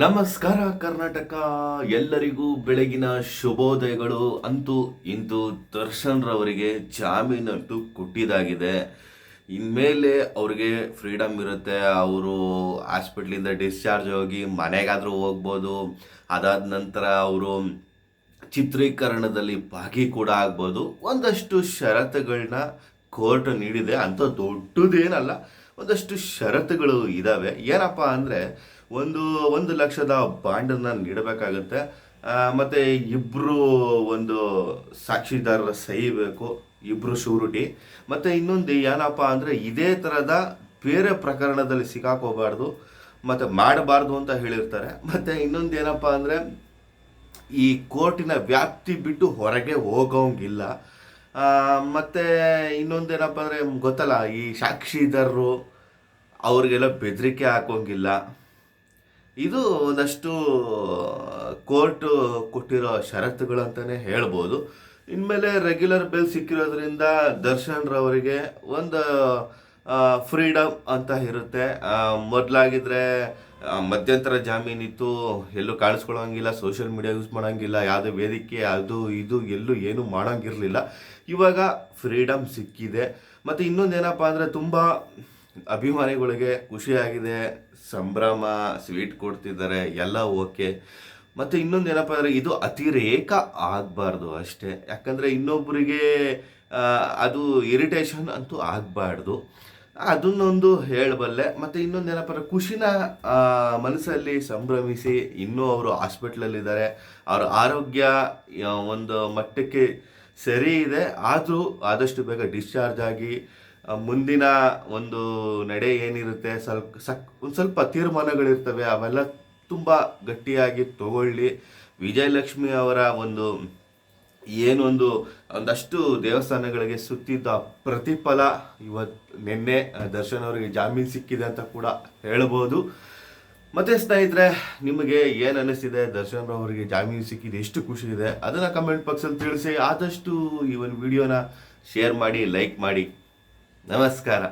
ನಮಸ್ಕಾರ ಕರ್ನಾಟಕ, ಎಲ್ಲರಿಗೂ ಬೆಳಗಿನ ಶುಭೋದಯಗಳು. ಅಂತೂ ಇಂದು ದರ್ಶನ್ ರವರಿಗೆ ಜಾಮೀನಂತೂ ಕೊಟ್ಟಿದ್ದಾಗಿದೆ. ಇನ್ಮೇಲೆ ಅವ್ರಿಗೆ ಫ್ರೀಡಮ್ ಇರುತ್ತೆ. ಅವರು ಹಾಸ್ಪಿಟ್ಲಿಂದ ಡಿಸ್ಚಾರ್ಜ್ ಹೋಗಿ ಮನೆಗಾದರೂ ಹೋಗ್ಬೋದು. ಅದಾದ ನಂತರ ಅವರು ಚಿತ್ರೀಕರಣದಲ್ಲಿ ಭಾಗಿ ಕೂಡ ಆಗ್ಬೋದು. ಒಂದಷ್ಟು ಷರತ್ತುಗಳನ್ನ ಕೋರ್ಟ್ ನೀಡಿದೆ. ಅಂತ ದೊಡ್ಡದೇನಲ್ಲ, ಒಂದಷ್ಟು ಷರತ್ತುಗಳು ಇದ್ದಾವೆ. ಏನಪ್ಪ ಅಂದರೆ, ಒಂದು 1 ಲಕ್ಷದ ಬಾಂಡನ್ನು ನೀಡಬೇಕಾಗುತ್ತೆ. ಮತ್ತು ಇಬ್ಬರು ಒಂದು ಸಾಕ್ಷಿದಾರರ ಸಹಿ ಬೇಕು, ಇಬ್ಬರು ಶೂರಿಟಿ. ಮತ್ತು ಇನ್ನೊಂದು ಏನಪ್ಪ ಅಂದರೆ, ಇದೇ ಥರದ ಬೇರೆ ಪ್ರಕರಣದಲ್ಲಿ ಸಿಕ್ಕಾಕೋಬಾರ್ದು ಮತ್ತು ಮಾಡಬಾರ್ದು ಅಂತ ಹೇಳಿರ್ತಾರೆ. ಮತ್ತು ಇನ್ನೊಂದು ಏನಪ್ಪ ಅಂದರೆ, ಈ ಕೋರ್ಟಿನ ವ್ಯಾಪ್ತಿ ಬಿಟ್ಟು ಹೊರಗೆ ಹೋಗೋಂಗಿಲ್ಲ. ಮತ್ತು ಇನ್ನೊಂದೇನಪ್ಪ ಅಂದರೆ, ಗೊತ್ತಲ್ಲ, ಈ ಸಾಕ್ಷಿದಾರರು ಅವ್ರಿಗೆಲ್ಲ ಬೆದರಿಕೆ ಹಾಕೋಂಗಿಲ್ಲ. ಇದು ಒಂದಷ್ಟು ಕೋರ್ಟು ಕೊಟ್ಟಿರೋ ಷರತ್ತುಗಳು ಅಂತಲೇ ಹೇಳ್ಬೋದು. ಇನ್ಮೇಲೆ ರೆಗ್ಯುಲರ್ ಬೇಲ್ ಸಿಕ್ಕಿರೋದ್ರಿಂದ ದರ್ಶನ್ ರವರಿಗೆ ಒಂದು ಫ್ರೀಡಮ್ ಅಂತ ಇರುತ್ತೆ. ಮೊದಲಾಗಿದ್ದರೆ ಮಧ್ಯಂತರ ಜಾಮೀನಿತ್ತು, ಎಲ್ಲೂ ಕಾಣಿಸ್ಕೊಳ್ಳೋಂಗಿಲ್ಲ, ಸೋಷಿಯಲ್ ಮೀಡಿಯಾ ಯೂಸ್ ಮಾಡೋಂಗಿಲ್ಲ, ಯಾವುದೇ ವೇದಿಕೆ ಅದು ಇದು ಎಲ್ಲೂ ಏನೂ ಮಾಡೋಂಗಿರಲಿಲ್ಲ. ಇವಾಗ ಫ್ರೀಡಮ್ ಸಿಕ್ಕಿದೆ. ಮತ್ತು ಇನ್ನೊಂದೇನಪ್ಪ ಅಂದರೆ, ತುಂಬ ಅಭಿಮಾನಿಗಳಿಗೆ ಖುಷಿಯಾಗಿದೆ, ಸಂಭ್ರಮ, ಸ್ವೀಟ್ ಕೊಡ್ತಿದ್ದಾರೆ, ಎಲ್ಲ ಓಕೆ. ಮತ್ತು ಇನ್ನೊಂದೇನಪ್ಪ ಅಂದರೆ, ಇದು ಅತಿರೇಕ ಆಗಬಾರ್ದು ಅಷ್ಟೇ. ಯಾಕಂದರೆ ಇನ್ನೊಬ್ಬರಿಗೆ ಅದು ಇರಿಟೇಷನ್ ಅಂತೂ ಆಗಬಾರ್ದು, ಅದನ್ನೊಂದು ಹೇಳಬಲ್ಲೆ. ಮತ್ತು ಇನ್ನೊಂದೇನಪ್ಪ ಅಂದರೆ, ಖುಷಿನ ಮನಸ್ಸಲ್ಲಿ ಸಂಭ್ರಮಿಸಿ, ಇನ್ನೂ ಅವರು ಹಾಸ್ಪಿಟ್ಲಲ್ಲಿದ್ದಾರೆ, ಅವರ ಆರೋಗ್ಯ ಒಂದು ಮಟ್ಟಕ್ಕೆ ಸರಿ ಇದೆ. ಆದರೂ ಆದಷ್ಟು ಬೇಗ ಡಿಸ್ಚಾರ್ಜ್ ಆಗಿ ಮುಂದಿನ ಒಂದು ನಡೆ ಏನಿರುತ್ತೆ, ಒಂದು ಸ್ವಲ್ಪ ತೀರ್ಮಾನಗಳಿರ್ತವೆ, ಅವೆಲ್ಲ ತುಂಬ ಗಟ್ಟಿಯಾಗಿ ತಗೊಳ್ಳಿ. ವಿಜಯಲಕ್ಷ್ಮಿ ಅವರ ಒಂದಷ್ಟು ದೇವಸ್ಥಾನಗಳಿಗೆ ಸುತ್ತಿದ್ದ ಪ್ರತಿಫಲ ನಿನ್ನೆ ದರ್ಶನ್ ಅವರಿಗೆ ಜಾಮೀನು ಸಿಕ್ಕಿದೆ ಅಂತ ಕೂಡ ಹೇಳ್ಬೋದು. ಮತ್ತು ಸ್ನೇಹಿತರೆ, ನಿಮಗೆ ಏನು ಅನ್ನಿಸ್ತಿದೆ? ದರ್ಶನ್ ಅವರಿಗೆ ಜಾಮೀನು ಸಿಕ್ಕಿದೆ, ಎಷ್ಟು ಖುಷಿ ಇದೆ, ಅದನ್ನು ಕಮೆಂಟ್ ಬಾಕ್ಸಲ್ಲಿ ತಿಳಿಸಿ. ಆದಷ್ಟು ಈ ಒಂದು ವಿಡಿಯೋನ ಶೇರ್ ಮಾಡಿ, ಲೈಕ್ ಮಾಡಿ. ನಮಸ್ಕಾರ.